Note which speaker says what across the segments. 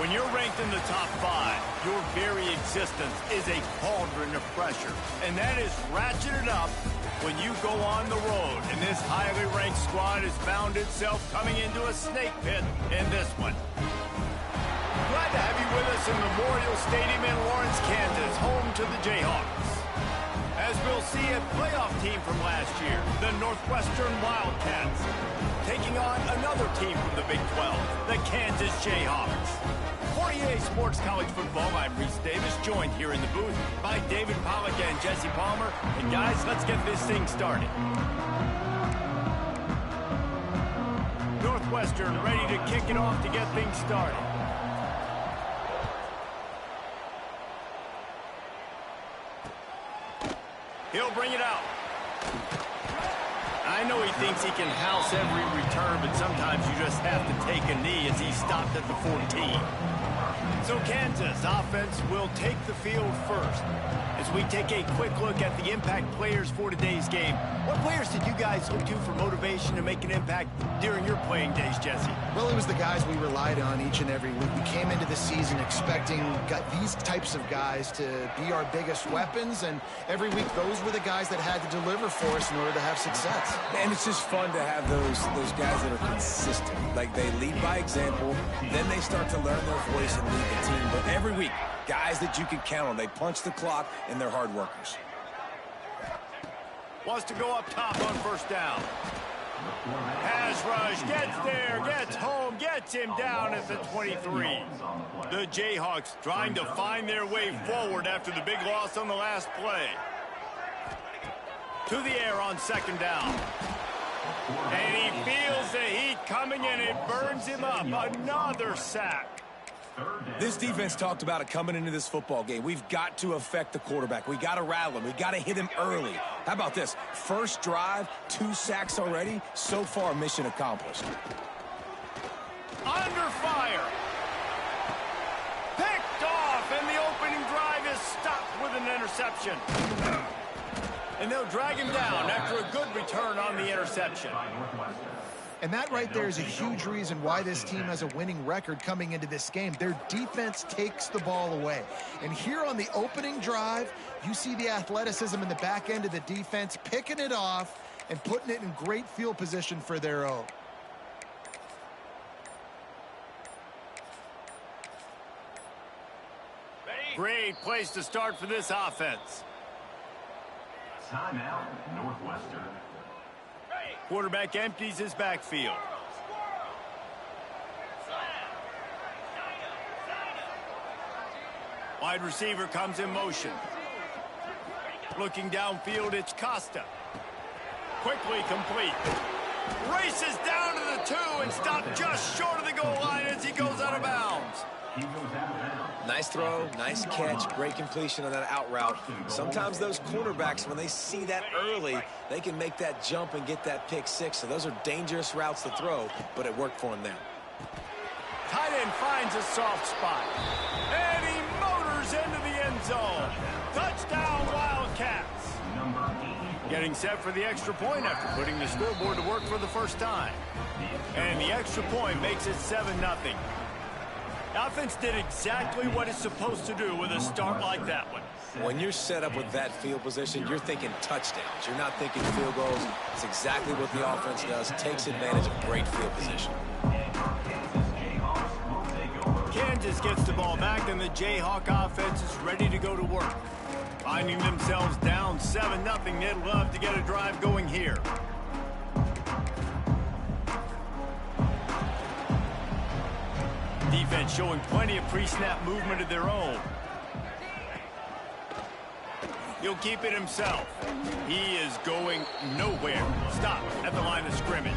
Speaker 1: When you're ranked in the top 5, your very existence is a cauldron of pressure. And that is ratcheted up when you go on the road. And this highly ranked squad has found itself coming into a snake pit in this one. Glad to have you with us in Memorial Stadium in Lawrence, Kansas, home to the Jayhawks. As we'll see a playoff team from last year, the Northwestern Wildcats, taking on another team from the Big 12, the Kansas Jayhawks. For EA Sports College Football, I'm Reese Davis, joined here in the booth by David Pollack and Jesse Palmer. And guys, let's get this thing started. Northwestern ready to kick it off to get things started. He'll bring it out. I know he thinks he can house every return, but sometimes you just have to take a knee as he stopped at the 14. So Kansas offense will take the field first. As we take a quick look at the impact players for today's game, what players did you guys look to for motivation to make an impact during your playing days, Jesse?
Speaker 2: Well, it was the guys we relied on each and every week. We came into the season expecting these types of guys to be our biggest weapons, and every week those were the guys that had to deliver for us in order to have success.
Speaker 3: And it's just fun to have those guys that are consistent. Like, they lead by example, then they start to learn their voice and lead the team. But every week, guys that you can count on. They punch the clock, and they're hard workers.
Speaker 1: Wants to go up top on first down. Pass rush, gets there, gets home, gets him down at the 23. The Jayhawks trying to find their way forward after the big loss on the last play. To the air on second down. And he feels the heat coming, and it burns him up. Another sack.
Speaker 3: This defense talked about it coming into this football game. We've got to affect the quarterback. We got to rattle him. We got to hit him early. How about this? First drive, 2 sacks already. So far, mission accomplished.
Speaker 1: Under fire. Picked off, and the opening drive is stopped with an interception. And they'll drag him down after a good return on the interception.
Speaker 2: And that right there is a huge reason why this team has a winning record coming into this game. Their defense takes the ball away. And here on the opening drive, you see the athleticism in the back end of the defense, picking it off and putting it in great field position for their own.
Speaker 1: Great place to start for this offense.
Speaker 4: Timeout, Northwestern.
Speaker 1: Quarterback empties his backfield. Wide receiver comes in motion. Looking downfield, it's Costa. Quickly complete. Races down to the 2 and stopped just short of the goal line as he goes out of bounds.
Speaker 3: Nice throw, nice catch, great completion on that out route. Sometimes those cornerbacks, when they see that early, they can make that jump and get that pick 6. So those are dangerous routes to throw, but it worked for him there.
Speaker 1: Tight end finds a soft spot. And he motors into the end zone. Touchdown, Wildcats. Getting set for the extra point after putting the scoreboard to work for the first time. And the extra point makes it 7-0. The offense did exactly what it's supposed to do with a start like that one.
Speaker 3: When you're set up with that field position, you're thinking touchdowns. You're not thinking field goals. It's exactly what the offense does. Takes advantage of great field position.
Speaker 1: Kansas gets the ball back, and the Jayhawk offense is ready to go to work. Finding themselves down 7-0, they'd love to get a drive going here. Defense showing plenty of pre-snap movement of their own. He'll keep it himself. He is going nowhere. Stop at the line of scrimmage.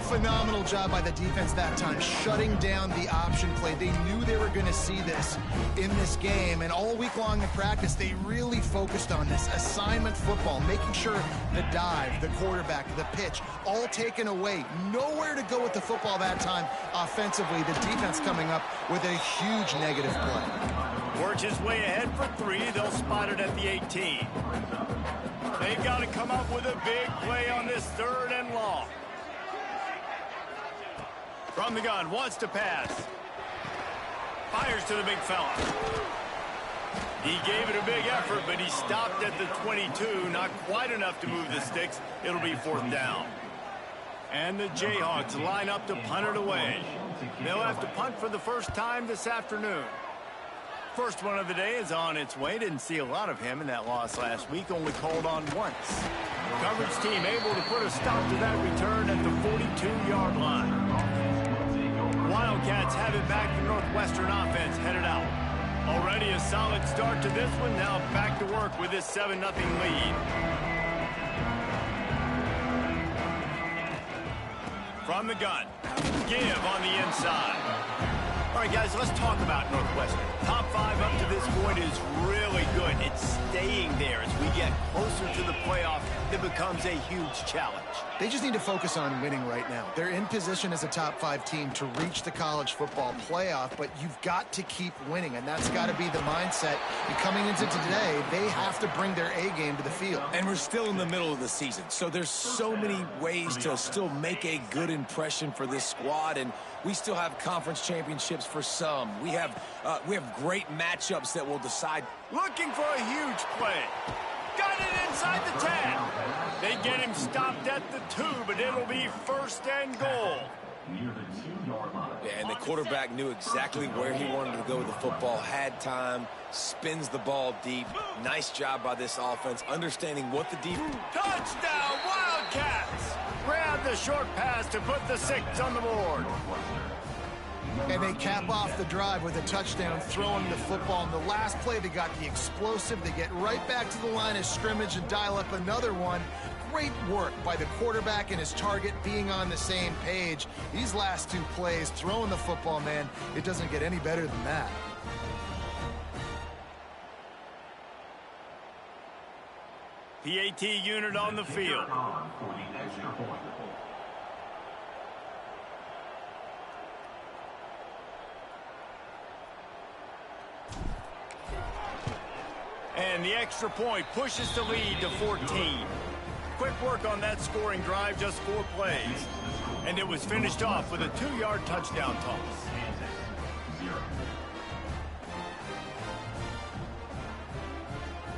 Speaker 2: Phenomenal job by the defense that time, shutting down the option play. They knew they were going to see this in this game, and all week long in practice, they really focused on this assignment football, making sure the dive, the quarterback, the pitch, all taken away. Nowhere to go with the football that time offensively. The defense coming up with a huge negative play.
Speaker 1: Works his way ahead for 3. They'll spot it at the 18. They've got to come up with a big play on this 3rd and long. From the gun, wants to pass. Fires to the big fella. He gave it a big effort, but he stopped at the 22. Not quite enough to move the sticks. It'll be 4th down. And the Jayhawks line up to punt it away. They'll have to punt for the first time this afternoon. First one of the day is on its way. Didn't see a lot of him in that loss last week. Only called on once. Coverage team able to put a stop to that return at the 42-yard line. Wildcats have it back. The Northwestern offense headed out. Already a solid start to this one. Now back to work with this 7-0 lead. From the gun. Give on the inside. All right, guys, let's talk about Northwestern. Top 5 up to this point is really good. It's staying there. As we get closer to the playoff, it becomes a huge challenge.
Speaker 2: They just need to focus on winning right now. They're in position as a top 5 team to reach the college football playoff, but you've got to keep winning, and that's got to be the mindset. And coming into today, they have to bring their A game to the field.
Speaker 3: And we're still in the middle of the season, so there's so many ways to still make a good impression for this squad, and we still have conference championships for some. We have great matchups that will decide.
Speaker 1: Looking for a huge play. Got it inside the 10. They get him stopped at the 2, but it'll be 1st and goal.
Speaker 3: Yeah, and the quarterback knew exactly where he wanted to go with the football, had time, spins the ball deep. Nice job by this offense, understanding what the defense.
Speaker 1: Touchdown, Wildcats! Grab the short pass to put the 6 on the board.
Speaker 2: And they cap off the drive with a touchdown, throwing the football. In the last play, they got the explosive. They get right back to the line of scrimmage and dial up another one. Great work by the quarterback and his target being on the same page. These last 2 plays, throwing the football, man, it doesn't get any better than that.
Speaker 1: PAT unit on the field. And the extra point pushes the lead to 14. Quick work on that scoring drive, just 4 plays. And it was finished off with a 2-yard touchdown toss.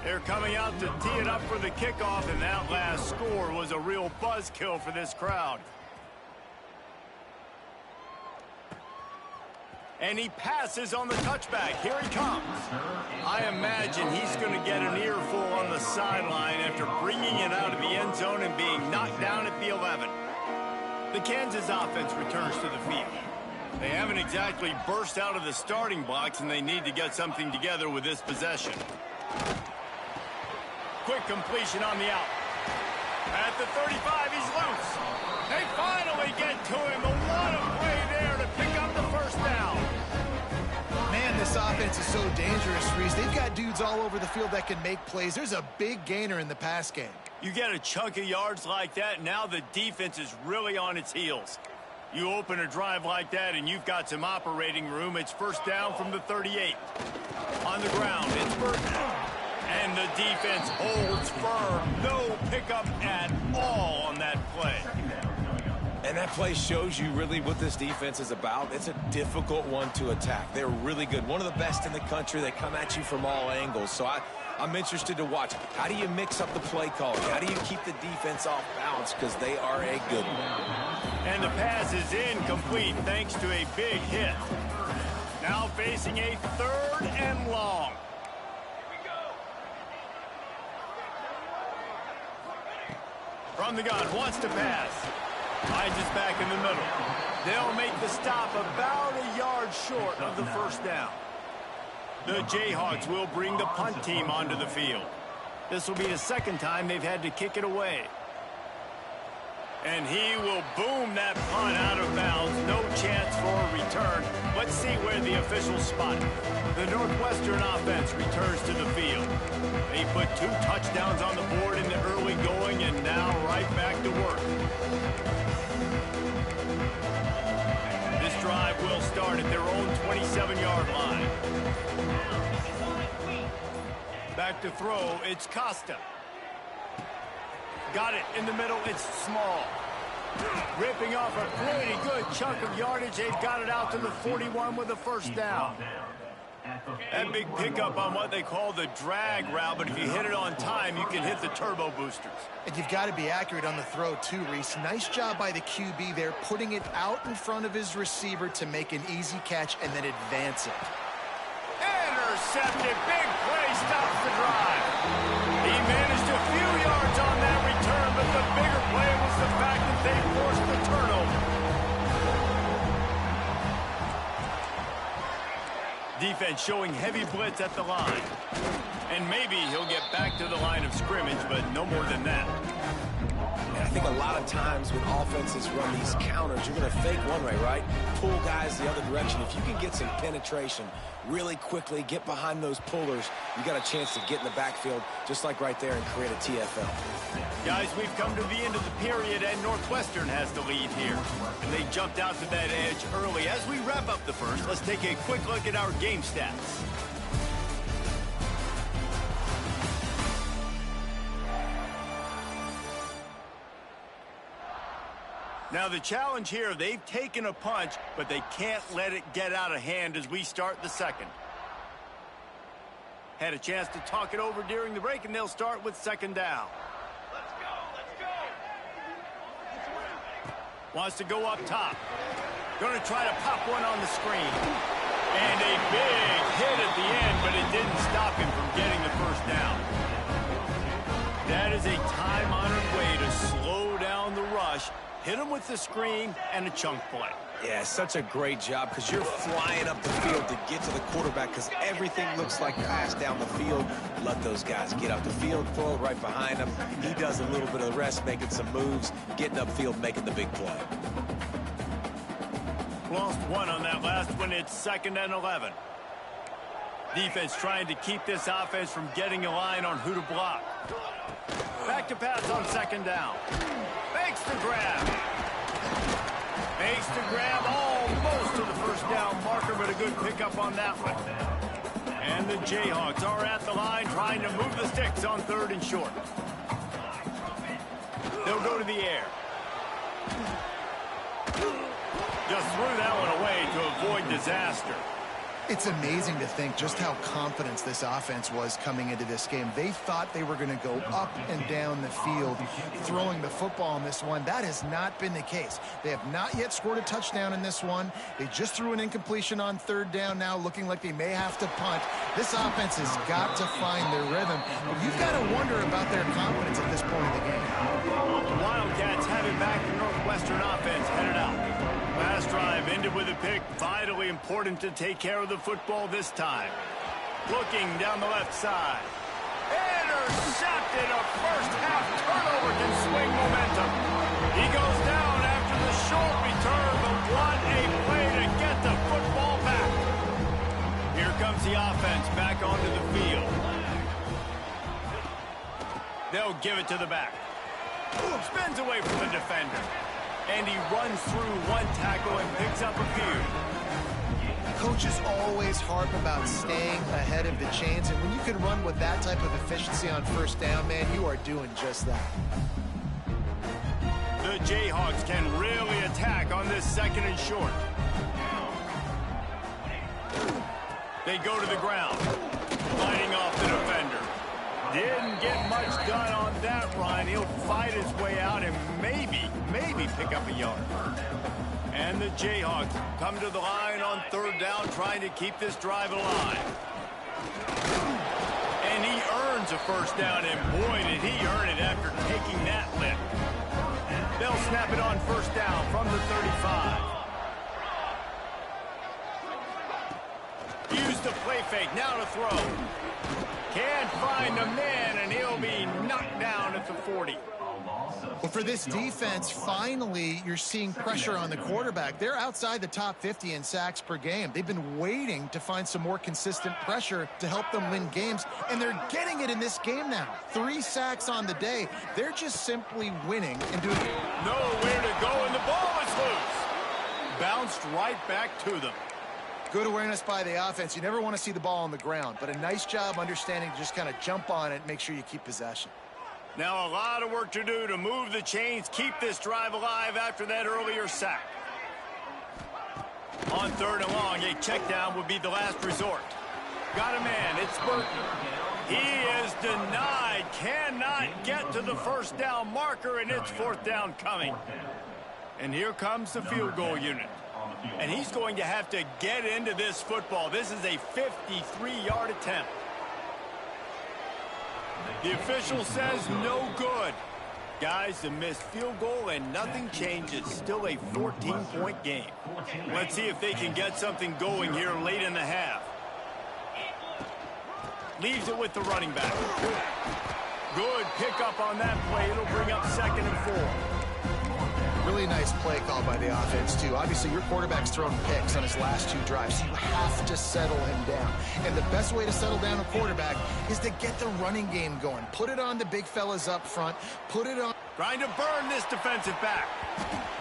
Speaker 1: They're coming out to tee it up for the kickoff, and that last score was a real buzzkill for this crowd. And he passes on the touchback. Here he comes. I imagine he's going to get an earful on the sideline after bringing it out of the end zone and being knocked down at the 11. The Kansas offense returns to the field. They haven't exactly burst out of the starting blocks, and they need to get something together with this possession. Quick completion on the out. At the 35, he's loose. They finally get to him. What a play there to pick up the 1st down.
Speaker 2: Man, this offense is so dangerous, Reese. They've got dudes all over the field that can make plays. There's a big gainer in the pass game.
Speaker 1: You get a chunk of yards like that, now the defense is really on its heels. You open a drive like that, and you've got some operating room. It's 1st down from the 38. On the ground, it's Burton. And the defense holds firm. No pickup at all on that play.
Speaker 3: And that play shows you really what this defense is about. It's a difficult one to attack. They're really good. One of the best in the country. They come at you from all angles. So I'm interested to watch. How do you mix up the play calling? How do you keep the defense off balance? Because they are a good one.
Speaker 1: And the pass is incomplete thanks to a big hit. Now facing a 3rd and long. From the gun, wants to pass. Finds his back in the middle. They'll make the stop about a yard short of the 1st down. The Jayhawks will bring the punt team onto the field. This will be the 2nd time they've had to kick it away. And he will boom that punt out of bounds. No chance for a return. Let's see where the officials spot it. The Northwestern offense returns to the field. They put 2 touchdowns on the board in the early going, and now right back to work. This drive will start at their own 27-yard line. Back to throw, it's Costa. Got it in the middle, it's Small. Ripping off a pretty good chunk of yardage. They've got it out to the 41 with a first down. That big pickup on what they call the drag route, but if you hit it on time, you can hit the turbo boosters.
Speaker 2: And you've got to be accurate on the throw too, Reese. Nice job by the QB there, putting it out in front of his receiver to make an easy catch and then advance it.
Speaker 1: Intercepted. Big play stops the drive. He managed a few yards on that return, but the bigger play was the fact that they forced the turnover. Defense showing heavy blitz at the line. And maybe he'll get back to the line of scrimmage, but no more than that.
Speaker 3: And I think a lot of times when offenses run these counters, you're going to fake one way, right? Pull guys the other direction. If you can get some penetration really quickly, get behind those pullers, you got a chance to get in the backfield, just like right there, and create a TFL.
Speaker 1: Guys, we've come to the end of the period, and Northwestern has the lead here. And they jumped out to that edge early. As we wrap up the first, let's take a quick look at our game stats. Now the challenge here, they've taken a punch, but they can't let it get out of hand as we start the second. Had a chance to talk it over during the break, and they'll start with second down. Let's go. Wants to go up top. Going to try to pop one on the screen. And a big hit at the end, but it didn't stop him from getting the first down. That is a time-honored way to slow down the rush. Hit him with the screen and a chunk play.
Speaker 3: Yeah, such a great job because you're flying up the field to get to the quarterback because everything looks like pass down the field. Let those guys get up the field, throw it right behind him. He does a little bit of the rest, making some moves, getting upfield, making the big play.
Speaker 1: Lost one on that last one. It's 2nd and 11. Defense trying to keep this offense from getting a line on who to block. Back to pass on second down. Makes the grab. Makes the grab almost to the first down marker, but a good pickup on that one. And the Jayhawks are at the line trying to move the sticks on 3rd and short. They'll go to the air. Just threw that one away to avoid disaster.
Speaker 2: It's amazing to think just how confident this offense was coming into this game. They thought they were going to go up and down the field throwing the football in this one. That has not been the case. They have not yet scored a touchdown in this one. They just threw an incompletion on 3rd down now, looking like they may have to punt. This offense has got to find their rhythm. You've got to wonder about their confidence at this point in the game.
Speaker 1: The Wildcats have it back. The Northwestern offense headed out. Last drive ended with a pick. Vitally important to take care of the football this time. Looking down the left side. Intercepted. A first half turnover can swing momentum. He goes down after the short return, but what a play to get the football back. Here comes the offense back onto the field. They'll give it to the back. Spins away from the defender. And he runs through one tackle and picks up a few.
Speaker 2: Coaches always harp about staying ahead of the chains, and when you can run with that type of efficiency on first down, man, you are doing just that.
Speaker 1: The Jayhawks can really attack on this 2nd and short. They go to the ground, fighting off the defender. Didn't get much done on that run. He'll fight his way out and maybe pick up a yard. And the Jayhawks come to the line on 3rd down, trying to keep this drive alive. And he earns a first down, and boy, did he earn it after taking that lift. They'll snap it on 1st down from the 35. Use the play fake, now to throw. Can't find a man, and he'll be knocked down at the 40.
Speaker 2: Well, for this defense, finally, you're seeing pressure on the quarterback. They're outside the top 50 in sacks per game. They've been waiting to find some more consistent pressure to help them win games, and they're getting it in this game now. 3 sacks on the day. They're just simply winning and doing it.
Speaker 1: Nowhere to go, and the ball is loose. Bounced right back to them.
Speaker 2: Good awareness by the offense. You never want to see the ball on the ground, but a nice job understanding to just kind of jump on it and make sure you keep possession.
Speaker 1: Now a lot of work to do to move the chains, keep this drive alive after that earlier sack. On 3rd and long, a check down would be the last resort. Got a man, it's Burton. He is denied, cannot get to the first down marker, and it's 4th down coming. And here comes the field goal unit. And he's going to have to get into this football. This is a 53-yard attempt. The official says no good. Guys, a missed field goal and nothing changes. Still a 14-point game. Let's see if they can get something going here late in the half. Leaves it with the running back. Good pickup on that play. It'll bring up 2nd and 4.
Speaker 2: Really nice play call by the offense, too. Obviously, your quarterback's thrown picks on his last 2 drives, so you have to settle him down. And the best way to settle down a quarterback is to get the running game going. Put it on the big fellas up front. Put it on.
Speaker 1: Trying to burn this defensive back.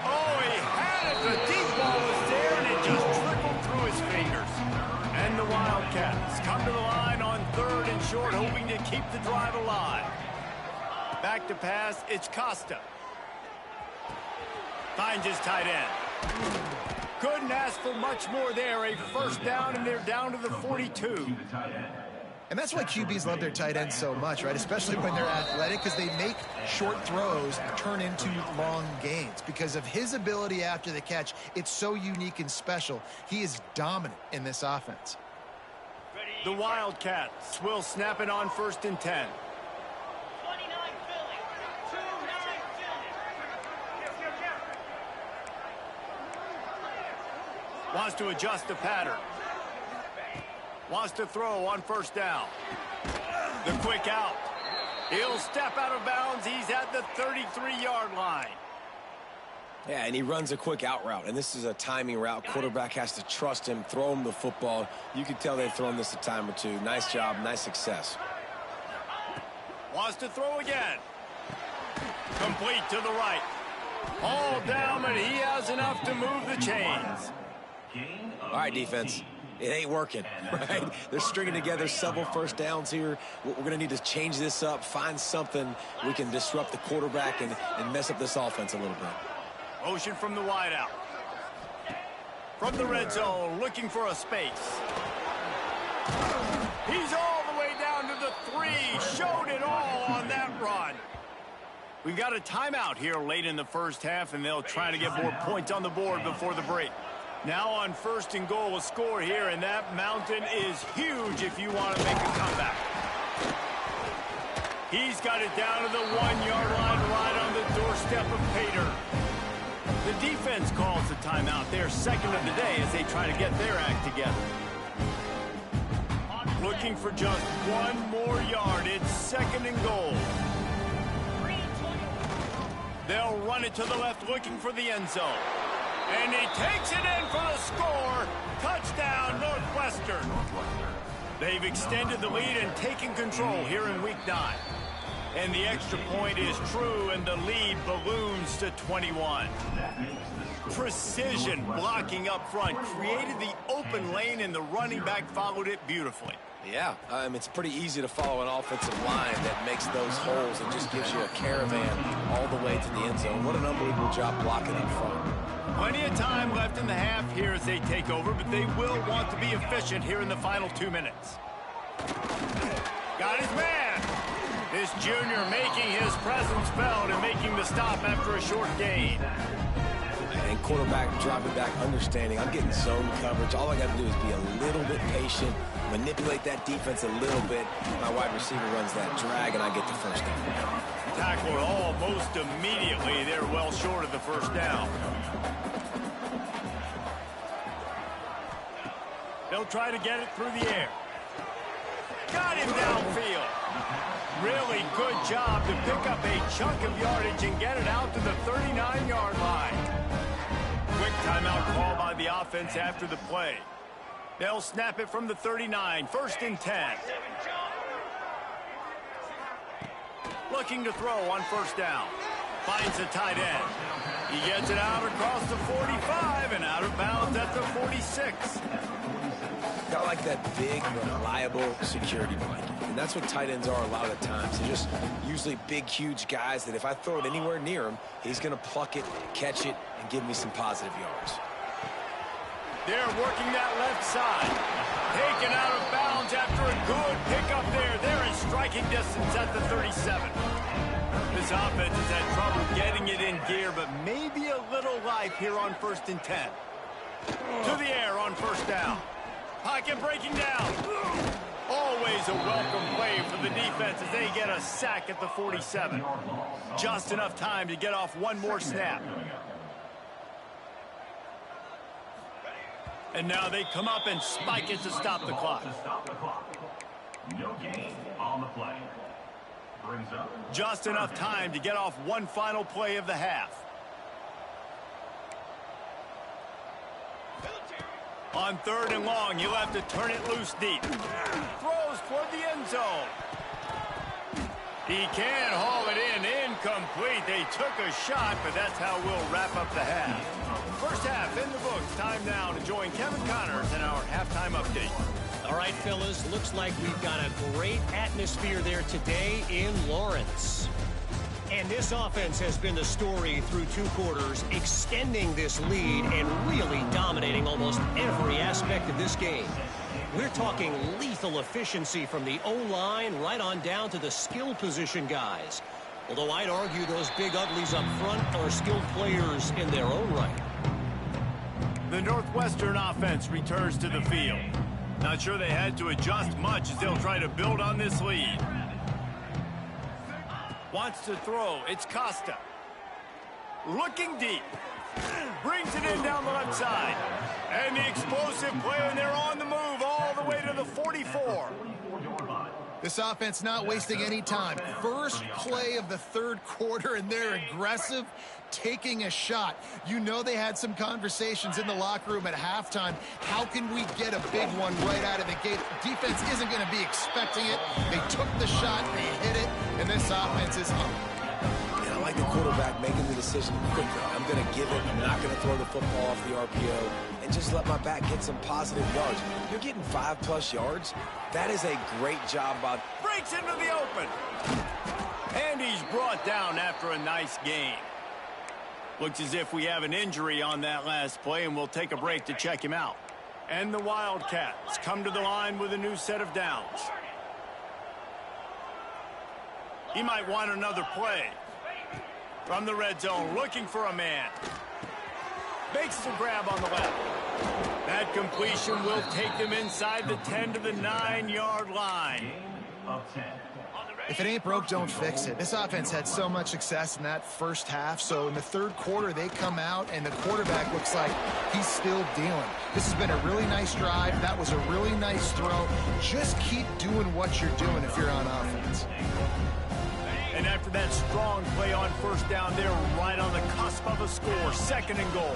Speaker 1: Oh, he had it. The deep ball was there, and it just trickled through his fingers. And the Wildcats come to the line on 3rd and short, hoping to keep the drive alive. Back to pass, it's Costa. Finds his tight end. Couldn't ask for much more there. A 1st down, and they're down to the 42.
Speaker 2: And that's why QBs love their tight ends so much, right? Especially when they're athletic, because they make short throws turn into long gains. Because of his ability after the catch, it's so unique and special. He is dominant in this offense.
Speaker 1: The Wildcats will snap it on 1st and 10. Wants to adjust the pattern. Wants to throw on 1st down. The quick out. He'll step out of bounds. He's at the 33-yard line.
Speaker 3: Yeah, and he runs a quick out route, and this is a timing route. Quarterback has to trust him, throw him the football. You can tell they've thrown this a time or two. Nice job, nice success.
Speaker 1: Wants to throw again. Complete to the right. All down, but he has enough to move the chains.
Speaker 3: All right, defense. It ain't working, right? They're stringing together several 1st downs here. We're going to need to change this up, find something we can disrupt the quarterback and mess up this offense a little bit.
Speaker 1: Motion from the wideout. From the red zone, looking for a space. He's all the way down to the 3. Showed it all on that run. We've got a timeout here late in the 1st half, and they'll try to get more points on the board before the break. Now on 1st and goal, a score here, and that mountain is huge if you want to make a comeback. He's got it down to the 1-yard line, right on the doorstep of Pater. The defense calls the timeout. They're 2nd of the day as they try to get their act together. Looking for just 1 more yard. It's 2nd and goal. They'll run it to the left, looking for the end zone. And he takes it in for the score. Touchdown, Northwestern. They've extended the lead and taken control here in Week 9. And the extra point is true, and the lead balloons to 21. Precision blocking up front created the open lane, and the running back followed it beautifully.
Speaker 3: Yeah, it's pretty easy to follow an offensive line that makes those holes and just gives you a caravan all the way to the end zone. What an unbelievable job blocking up front.
Speaker 1: Plenty of time left in the half here as they take over, but they will want to be efficient here in the final 2 minutes. Got his man. This junior making his presence felt and making the stop after a short gain.
Speaker 3: And quarterback dropping back, understanding I'm getting zone coverage. All I got to do is be a little bit patient, manipulate that defense a little bit. My wide receiver runs that drag, and I get the 1st down.
Speaker 1: Tackled almost immediately. They're well short of the 1st down. They'll try to get it through the air. Got him downfield. Really good job to pick up a chunk of yardage and get it out to the 39-yard line. Quick timeout call by the offense after the play. They'll snap it from the 39, 1st and 10. Looking to throw on 1st down. Finds a tight end. He gets it out across the 45 and out of bounds at the 46.
Speaker 3: Got like that big, reliable security blanket. And that's what tight ends are a lot of the times. They're just usually big, huge guys that if I throw it anywhere near him, he's going to pluck it, catch it, and give me some positive yards.
Speaker 1: They're working that left side. Taken out of bounds after a good pickup there. They're in striking distance at the 37. This offense has had trouble getting it in gear, but maybe a little life here on 1st and 10. To the air on 1st down. Pocket breaking down. Always a welcome play for the defense as they get a sack at the 47. Just enough time to get off one more snap. And now they come up and spike it to stop the clock.
Speaker 4: No gain on the play. Brings up
Speaker 1: just enough time to get off one final play of the half. On 3rd and long, he'll have to turn it loose deep. Throws toward the end zone. He can haul it in. Incomplete. They took a shot, but that's how we'll wrap up the half. First half in the books. Time now to join Kevin Connors in our halftime update.
Speaker 5: All right, fellas, looks like we've got a great atmosphere there today in Lawrence. And this offense has been the story through 2 quarters, extending this lead and really dominating almost every aspect of this game. We're talking lethal efficiency from the O-line right on down to the skill position guys. Although I'd argue those big uglies up front are skilled players in their own right.
Speaker 1: The Northwestern offense returns to the field. Not sure they had to adjust much as they'll try to build on this lead. Wants to throw. It's Costa. Looking deep. Brings it in down the left side. And the explosive play, and they're on the move all the way to the 44.
Speaker 2: This offense not wasting any time. First play of the 3rd quarter, and they're aggressive, taking a shot. You know they had some conversations in the locker room at halftime. How can we get a big one right out of the gate? Defense isn't going to be expecting it. They took the shot, they hit it, and this offense is up.
Speaker 3: And I like the quarterback making the decision quickly. I'm going to give it. I'm not going to throw the football off the RPO and just let my back get some positive yards. You're getting 5+ yards. That is a great job by...
Speaker 1: Breaks into the open. And he's brought down after a nice gain. Looks as if we have an injury on that last play, and we'll take a break to check him out. And the Wildcats come to the line with a new set of downs. He might want another play. From the red zone, looking for a man. Makes the grab on the left. That completion will take them inside the 10 to the 9-yard line.
Speaker 2: If it ain't broke, don't fix it. This offense had so much success in that first half, so in the 3rd quarter, they come out, and the quarterback looks like he's still dealing. This has been a really nice drive. That was a really nice throw. Just keep doing what you're doing if you're on offense.
Speaker 1: And after that strong play on 1st down, they're right on the cusp of a score. 2nd and goal.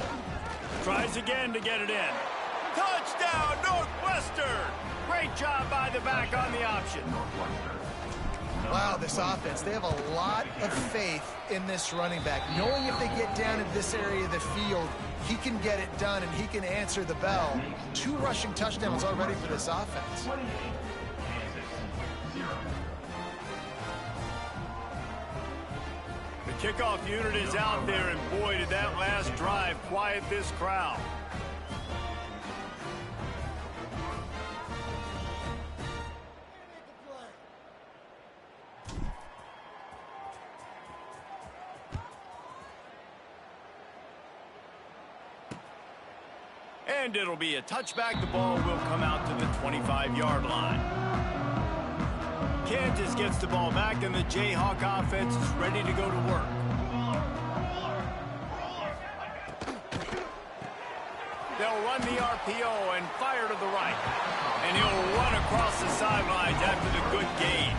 Speaker 1: Tries again to get it in. Touchdown, Northwestern! Great job by the back on the option.
Speaker 2: Wow, this offense, they have a lot of faith in this running back. Knowing if they get down in this area of the field, he can get it done and he can answer the bell. 2 rushing touchdowns already for this offense.
Speaker 1: The kickoff unit is out there, and boy, did that last drive quiet this crowd. And it'll be a touchback. The ball will come out to the 25-yard line. Kansas gets the ball back, and the Jayhawk offense is ready to go to work. They'll run the RPO and fire to the right. And he'll run across the sidelines after the good gain.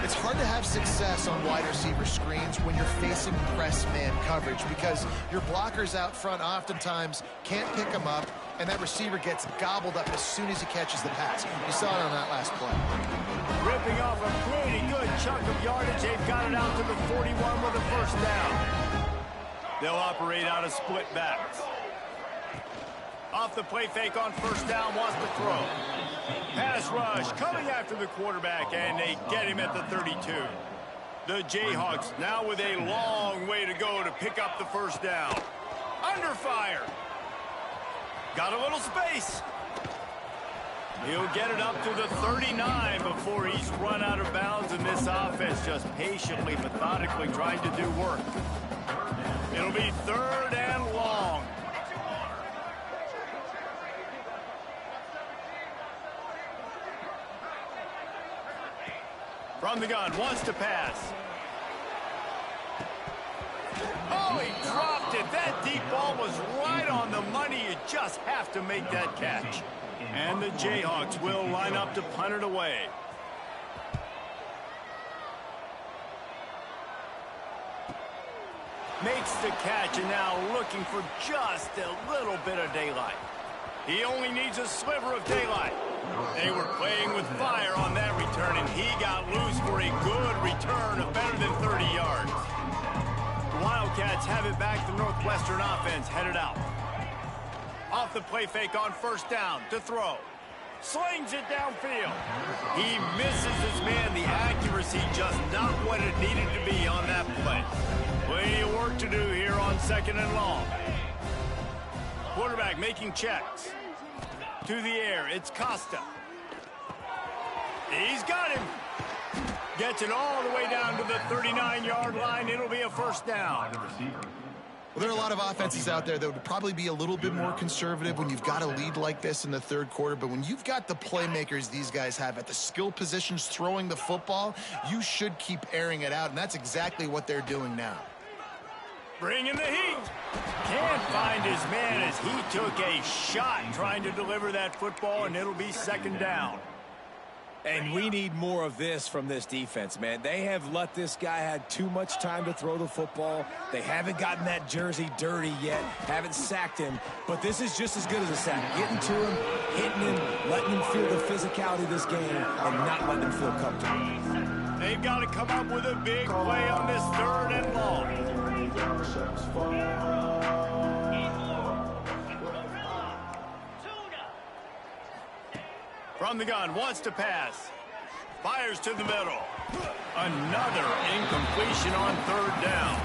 Speaker 2: It's hard to have success on wide receiver screens when you're facing press man coverage because your blockers out front oftentimes can't pick them up, and that receiver gets gobbled up as soon as he catches the pass. You saw it on that last play.
Speaker 1: Ripping off a pretty good chunk of yardage. They've got it out to the 41 with a 1st down. They'll operate out of split backs. Off the play fake on first down, wants to throw. Pass rush coming after the quarterback, and they get him at the 32. The Jayhawks now with a long way to go to pick up the first down. Under fire. Got a little space. He'll get it up to the 39 before he's run out of bounds, and this offense just patiently, methodically trying to do work. It'll be 3rd and long. From the gun, wants to pass. Oh, he dropped it. That deep ball was right on the money. You just have to make that catch. And the Jayhawks will line up to punt it away. Makes the catch, and now looking for just a little bit of daylight. He only needs a sliver of daylight. They were playing with fire on that return, and he got loose for a good return of better than 30 yards. The Wildcats have it back. The Northwestern offense headed out. Off the play fake on first down to throw. Slings it downfield. He misses his man. The accuracy just not what it needed to be on that play. Plenty of work to do here on 2nd and long. Quarterback making checks. To the air, it's Costa. He's got him. Gets it all the way down to the 39-yard line. It'll be a first down.
Speaker 2: Well, there are a lot of offenses out there that would probably be a little bit more conservative when you've got a lead like this in the 3rd quarter. But when you've got the playmakers these guys have at the skill positions throwing the football, you should keep airing it out. And that's exactly what they're doing now.
Speaker 1: Bringing the heat. Can't find his man as he took a shot trying to deliver that football, and it'll be 2nd down.
Speaker 3: And we need more of this from this defense, man. They have let this guy have too much time to throw the football. They haven't gotten that jersey dirty yet, haven't sacked him. But this is just as good as a sack. Getting to him, hitting him, letting him feel the physicality of this game, and not letting him feel comfortable.
Speaker 1: They've got to come up with a big play on this 3rd and long. From the gun, wants to pass. Fires to the middle. Another incompletion on 3rd down.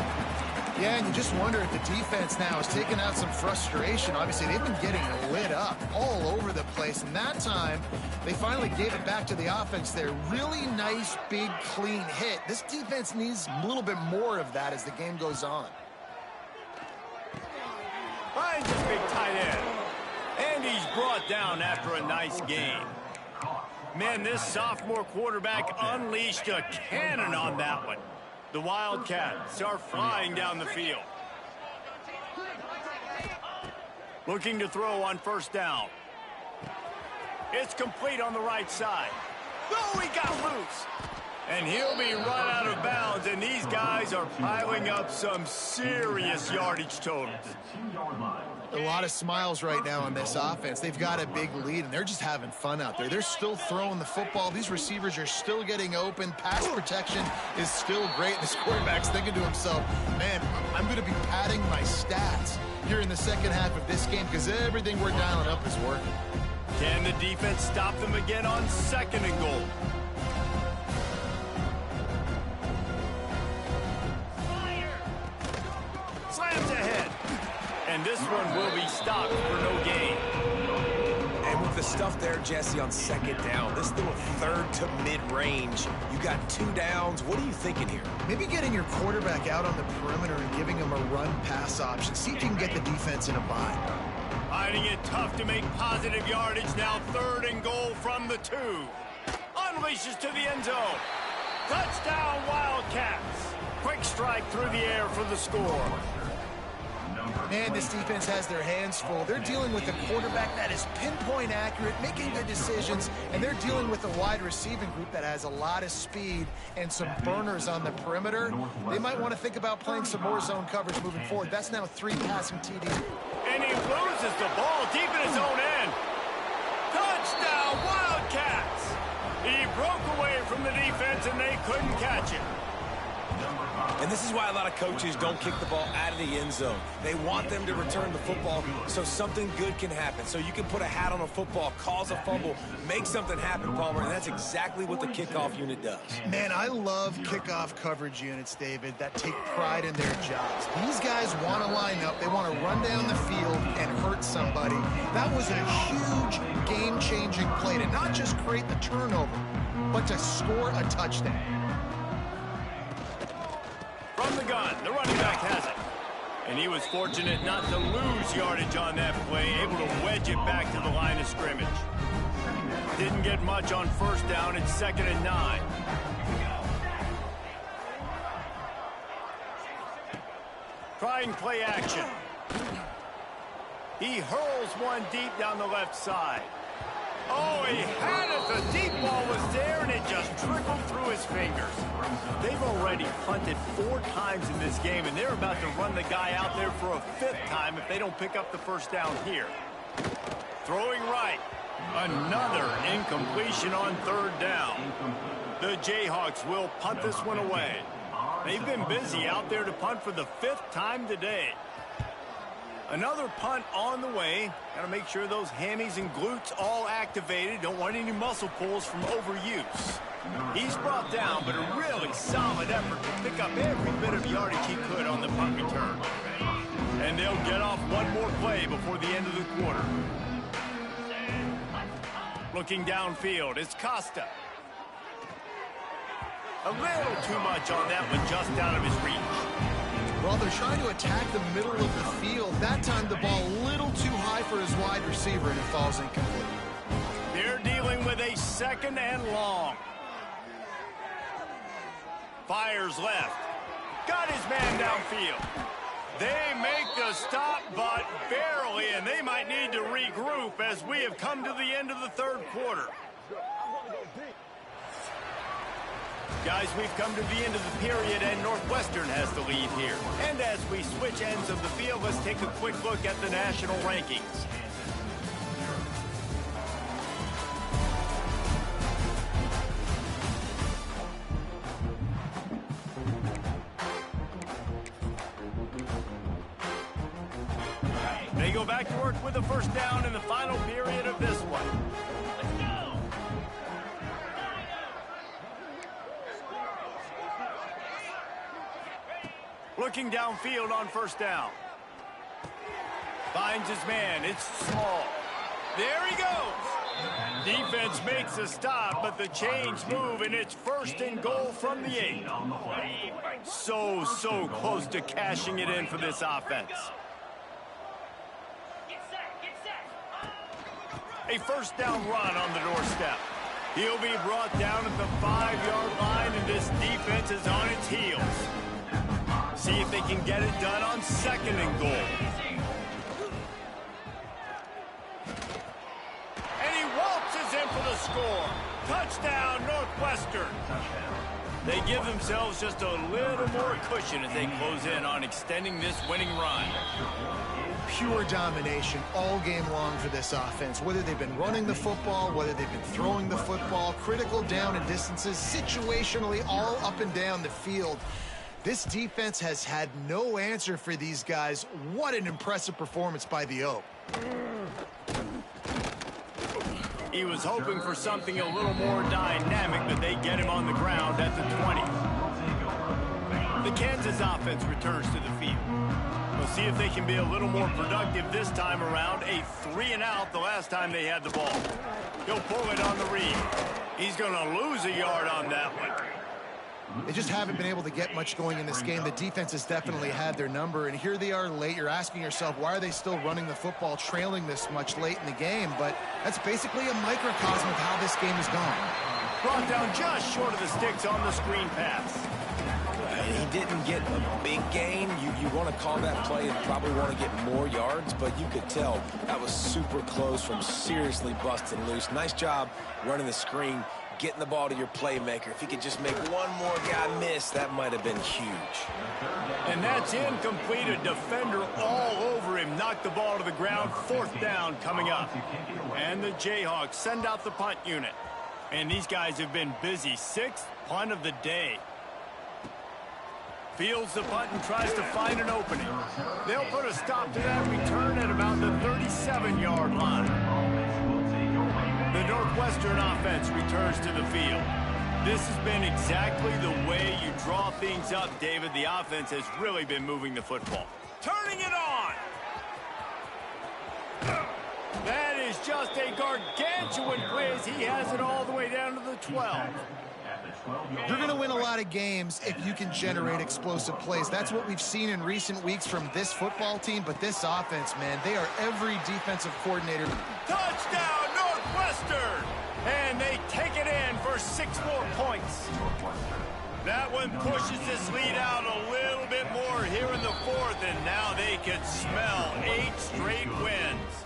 Speaker 2: Yeah, and you just wonder if the defense now is taking out some frustration. Obviously, they've been getting lit up all over the place. And that time, they finally gave it back to the offense there. Really nice, big, clean hit. This defense needs a little bit more of that as the game goes on.
Speaker 1: Finds his big tight end. And he's brought down after a nice game. Man, this sophomore quarterback unleashed a cannon on that one. The Wildcats are flying down the field. Looking to throw on first down. It's complete on the right side. Oh, he got loose. And he'll be run out of bounds, and these guys are piling up some serious yardage totals.
Speaker 2: A lot of smiles right now on this offense. They've got a big lead, and they're just having fun out there. They're still throwing the football. These receivers are still getting open. Pass protection is still great. This quarterback's thinking to himself, man, I'm going to be padding my stats here in the 2nd half of this game because everything we're dialing up is working.
Speaker 1: Can the defense stop them again on 2nd and goal? Slams ahead. And this one will be stopped for no gain.
Speaker 3: And with the stuff there, Jesse, on 2nd down, this little 3rd to mid-range, you got 2 downs. What are you thinking here?
Speaker 2: Maybe getting your quarterback out on the perimeter and giving him a run-pass option. See if you can get the defense in a bind.
Speaker 1: Finding it tough to make positive yardage. Now 3rd and goal from the 2. Unleashes to the end zone. Touchdown, Wildcats. Quick strike through the air for the score.
Speaker 2: Man, this defense has their hands full. They're dealing with a quarterback that is pinpoint accurate, making good decisions, and they're dealing with a wide receiving group that has a lot of speed and some burners on the perimeter. They might want to think about playing some more zone coverage moving forward. That's now 3 passing TDs.
Speaker 1: And he loses the ball deep in his own end. Touchdown, Wildcats! He broke away from the defense, and they couldn't catch him.
Speaker 3: And this is why a lot of coaches don't kick the ball out of the end zone. They want them to return the football so something good can happen. So you can put a hat on a football, cause a fumble, make something happen, Palmer, and that's exactly what the kickoff unit does.
Speaker 2: Man, I love kickoff coverage units, David, that take pride in their jobs. These guys want to line up. They want to run down the field and hurt somebody. That was a huge game-changing play to not just create the turnover, but to score a touchdown.
Speaker 1: From the gun, the running back has it. And he was fortunate not to lose yardage on that play, able to wedge it back to the line of scrimmage. Didn't get much on first down. It's 2nd and 9. Trying play action. He hurls one deep down the left side. Oh, he had it. The deep ball was there, and it just trickled through his fingers. They've already punted 4 times in this game, and they're about to run the guy out there for a 5th time if they don't pick up the first down here. Throwing right. Another incompletion on 3rd down. The Jayhawks will punt this one away. They've been busy out there to punt for the 5th time today. Another punt on the way. Got to make sure those hammies and glutes all activated. Don't want any muscle pulls from overuse. He's brought down, but a really solid effort to pick up every bit of yardage he could on the punt return. And they'll get off one more play before the end of the quarter. Looking downfield, it's Costa. A little too much on that one, just out of his reach.
Speaker 2: Well, they're trying to attack the middle of the field. That time, the ball a little too high for his wide receiver, and it falls incomplete.
Speaker 1: They're dealing with a 2nd and long. Fires left. Got his man downfield. They make the stop, but barely, and they might need to regroup as we have come to the end of the 3rd quarter. Guys, we've come to the end of the period, and Northwestern has the lead here. And as we switch ends of the field, let's take a quick look at the national rankings. They go back to work with the first down in the final period of this one. Looking downfield on first down. Finds his man. It's Small. There he goes. Defense makes a stop, but the chains move, and it's 1st and goal from the 8. So close to cashing it in for this offense. A first down run on the doorstep. He'll be brought down at the 5-yard line, and this defense is on its heels. See if they can get it done on 2nd and goal. And he waltzes in for the score. Touchdown, Northwestern. They give themselves just a little more cushion as they close in on extending this winning run.
Speaker 2: Pure domination all game long for this offense. Whether they've been running the football, whether they've been throwing the football, critical down and distances, situationally all up and down the field. This defense has had no answer for these guys. What an impressive performance by the Oak.
Speaker 1: He was hoping for something a little more dynamic, but they get him on the ground at the 20. The Kansas offense returns to the field. We'll see if they can be a little more productive this time around. A 3-and-out the last time they had the ball. He'll pull it on the read. He's going to lose a yard on that one.
Speaker 2: They just haven't been able to get much going in this game. The defense has definitely had their number, and here they are late. You're asking yourself, why are they still running the football, trailing this much late in the game? But that's basically a microcosm of how this game has gone.
Speaker 1: Brought down just short of the sticks on the screen pass.
Speaker 3: He didn't get a big gain. You want to call that play and probably want to get more yards, but you could tell that was super close from seriously busted loose. Nice job running the screen, getting the ball to your playmaker. If he could just make one more guy miss, that might have been huge.
Speaker 1: And that's incomplete. A defender all over him. Knocked the ball to the ground. 4th down coming up. And the Jayhawks send out the punt unit. And these guys have been busy. 6th punt of the day. Fields the punt and tries to find an opening. They'll put a stop to that return at about the 37-yard line. The Northwestern offense returns to the field. This has been exactly the way you draw things up, David. The offense has really been moving the football. Turning it on! That is just a gargantuan play as he has it all the way down to the 12.
Speaker 2: You're going to win a lot of games if you can generate explosive plays. That's what we've seen in recent weeks from this football team, but this offense, man, they are every defensive coordinator.
Speaker 1: Touchdown, Northwestern! And they take it in for 6 more points. That one pushes this lead out a little bit more here in the 4th, and now they can smell 8 straight wins.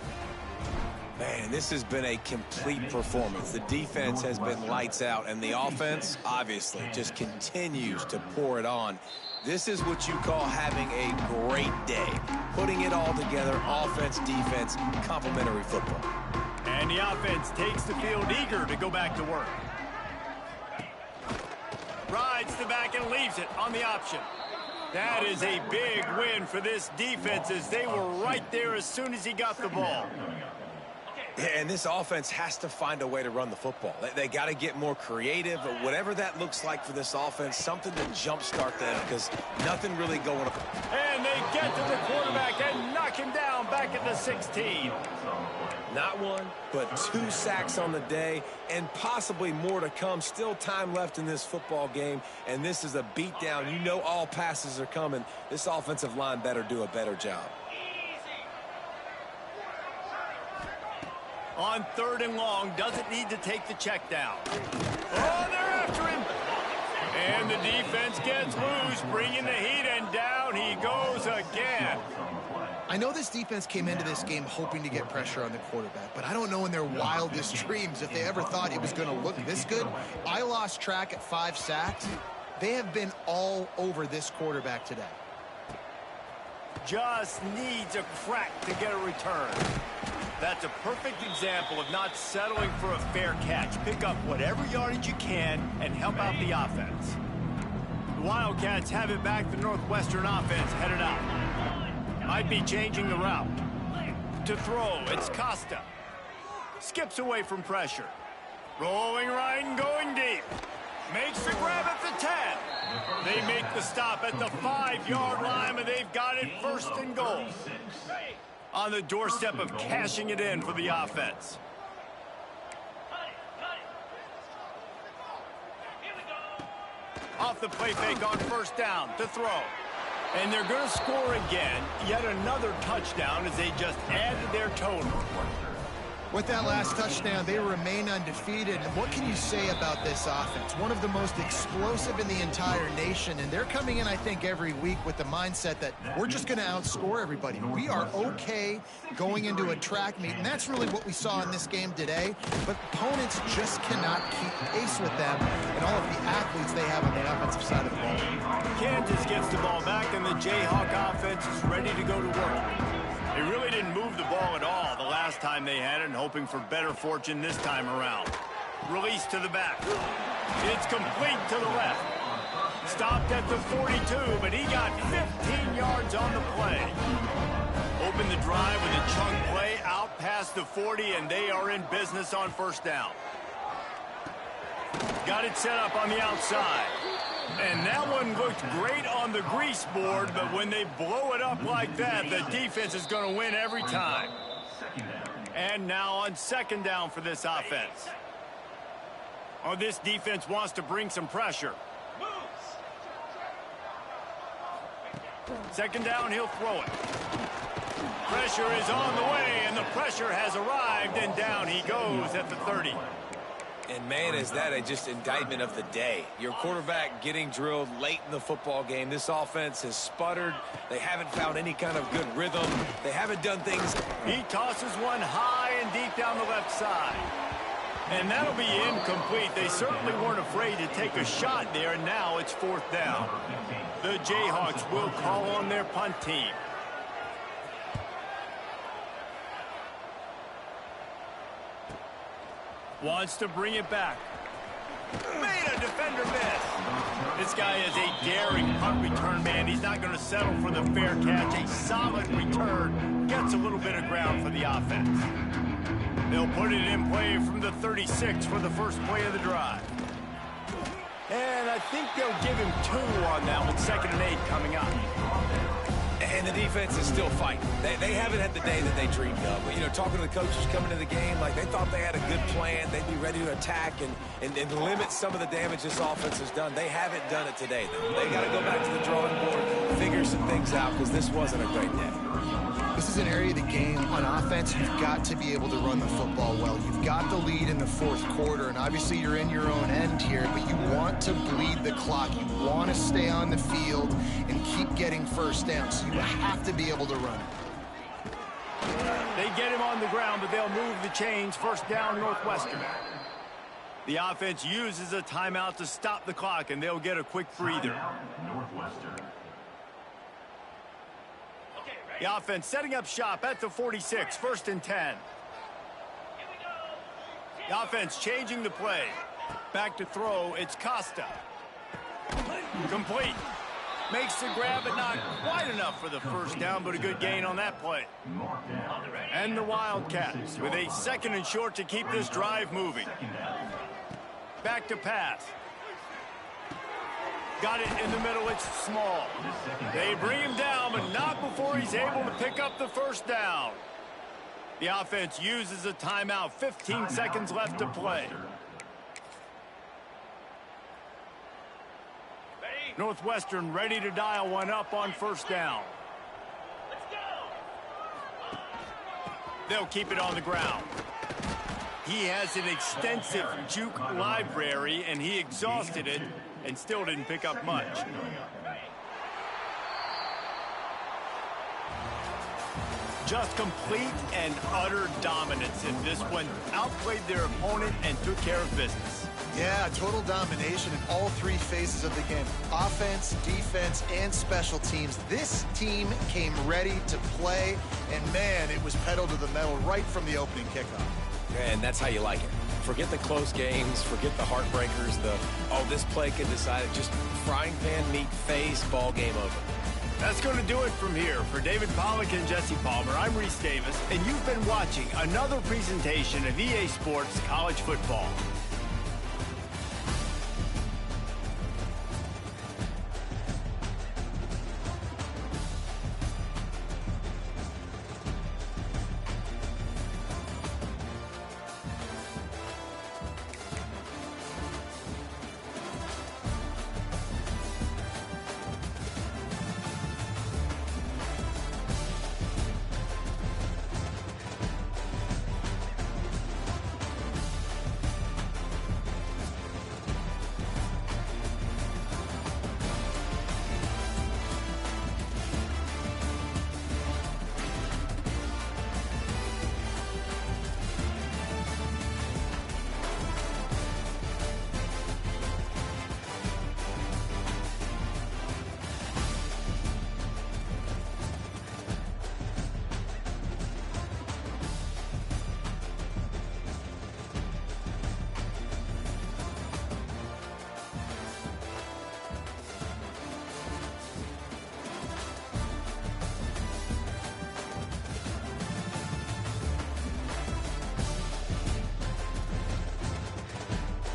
Speaker 3: Man, this has been a complete performance. The defense has been lights out, and the offense, obviously, just continues to pour it on. This is what you call having a great day. Putting it all together, offense, defense, complementary football.
Speaker 1: And the offense takes the field eager to go back to work. Rides the back and leaves it on the option. That is a big win for this defense as they were right there as soon as he got the ball.
Speaker 3: And this offense has to find a way to run the football. They got to get more creative, but whatever that looks like for this offense, something to jumpstart them because nothing really going on.
Speaker 1: And they get to the quarterback and knock him down back at the 16.
Speaker 3: Not 1, but 2 sacks on the day, and possibly more to come. Still time left in this football game, and this is a beatdown. You know all passes are coming. This offensive line better do a better job.
Speaker 1: On 3rd and long, doesn't need to take the check down. Oh, they're after him. And the defense gets loose, bringing the heat, and down he goes again.
Speaker 2: I know this defense came into this game hoping to get pressure on the quarterback, but I don't know in their wildest dreams if they ever thought it was going to look this good. I lost track at 5 sacks. They have been all over this quarterback today.
Speaker 1: Just needs a crack to get a return. That's a perfect example of not settling for a fair catch. Pick up whatever yardage you can and help out the offense. The Wildcats have it back. The Northwestern offense headed out. Might be changing the route. To throw, it's Costa. Skips away from pressure. Rolling right and going deep. Makes the grab at the 10. They make the stop at the 5-yard line, and they've got it 1st and goal. On the doorstep of cashing it in for the offense. Off the play fake on 1st down to throw. And they're going to score again. Yet another touchdown as they just added their total.
Speaker 2: With that last touchdown, they remain undefeated. And what can you say about this offense? One of the most explosive in the entire nation. And they're coming in, I think, every week with the mindset that we're just going to outscore everybody. We are okay going into a track meet. And that's really what we saw in this game today. But opponents just cannot keep pace with them and all of the athletes they have on the offensive side of the ball.
Speaker 1: Kansas gets the ball back, and the Jayhawk offense is ready to go to work. They really didn't move the ball at all the last time they had it, and hoping for better fortune this time around. Release to the back. It's complete to the left. Stopped at the 42, but he got 15 yards on the play. Open the drive with a chunk play out past the 40, and they are in business on 1st down. Got it set up on the outside. And that one looked great on the grease board, but when they blow it up like that, the defense is going to win every time. And now on 2nd down for this offense. Oh, this defense wants to bring some pressure. 2nd down, he'll throw it. Pressure is on the way, and the pressure has arrived, and down he goes at the 30.
Speaker 3: And, man, is that just indictment of the day. Your quarterback getting drilled late in the football game. This offense has sputtered. They haven't found any kind of good rhythm. They haven't done things.
Speaker 1: He tosses one high and deep down the left side. And that'll be incomplete. They certainly weren't afraid to take a shot there, and now it's 4th down. The Jayhawks will call on their punt team. Wants to bring it back. Made a defender miss. This guy is a daring punt return man. He's not going to settle for the fair catch. A solid return. Gets a little bit of ground for the offense. They'll put it in play from the 36 for the first play of the drive. And I think they'll give him 2 on that one. 2nd and 8 coming up.
Speaker 3: And the defense is still fighting. They haven't had the day that they dreamed of. But, you know, talking to the coaches coming into the game, like they thought they had a good plan. They'd be ready to attack and limit some of the damage this offense has done. They haven't done it today, though. They got to go back to the drawing board, figure some things out, because this wasn't a great day.
Speaker 2: This is an area of the game on offense. You've got to be able to run the football well. You've got the lead in the 4th quarter, and obviously you're in your own end here, but you want to bleed the clock. You want to stay on the field and keep getting first down, so you have to be able to run it.
Speaker 1: They get him on the ground, but they'll move the chains. 1st down, Northwestern. The offense uses a timeout to stop the clock, and they'll get a quick breather.
Speaker 4: Northwestern.
Speaker 1: The offense setting up shop at the 46, 1st and 10. The offense changing the play. Back to throw, it's Costa. Complete. Makes the grab, but not quite enough for the 1st down, but a good gain on that play. And the Wildcats with a 2nd and short to keep this drive moving. Back to pass. Got it in the middle, it's Small. They bring him down, but not before he's able to pick up the 1st down. The offense uses a timeout, 15 seconds left to play. Northwestern ready to dial one up on 1st down. They'll keep it on the ground. He has an extensive juke library, and he exhausted it and still didn't pick up much. Just complete and utter dominance in this one. Outplayed their opponent and took care of business.
Speaker 2: Yeah, total domination in all 3 phases of the game. Offense, defense, and special teams. This team came ready to play, and man, it was pedal to the metal right from the opening kickoff.
Speaker 3: And that's how you like it. Forget the close games, forget the heartbreakers, this play could decide it. Just frying pan meat face, ball game over.
Speaker 1: That's going to do it from here. For David Pollack and Jesse Palmer, I'm Reese Davis, and you've been watching another presentation of EA Sports College Football.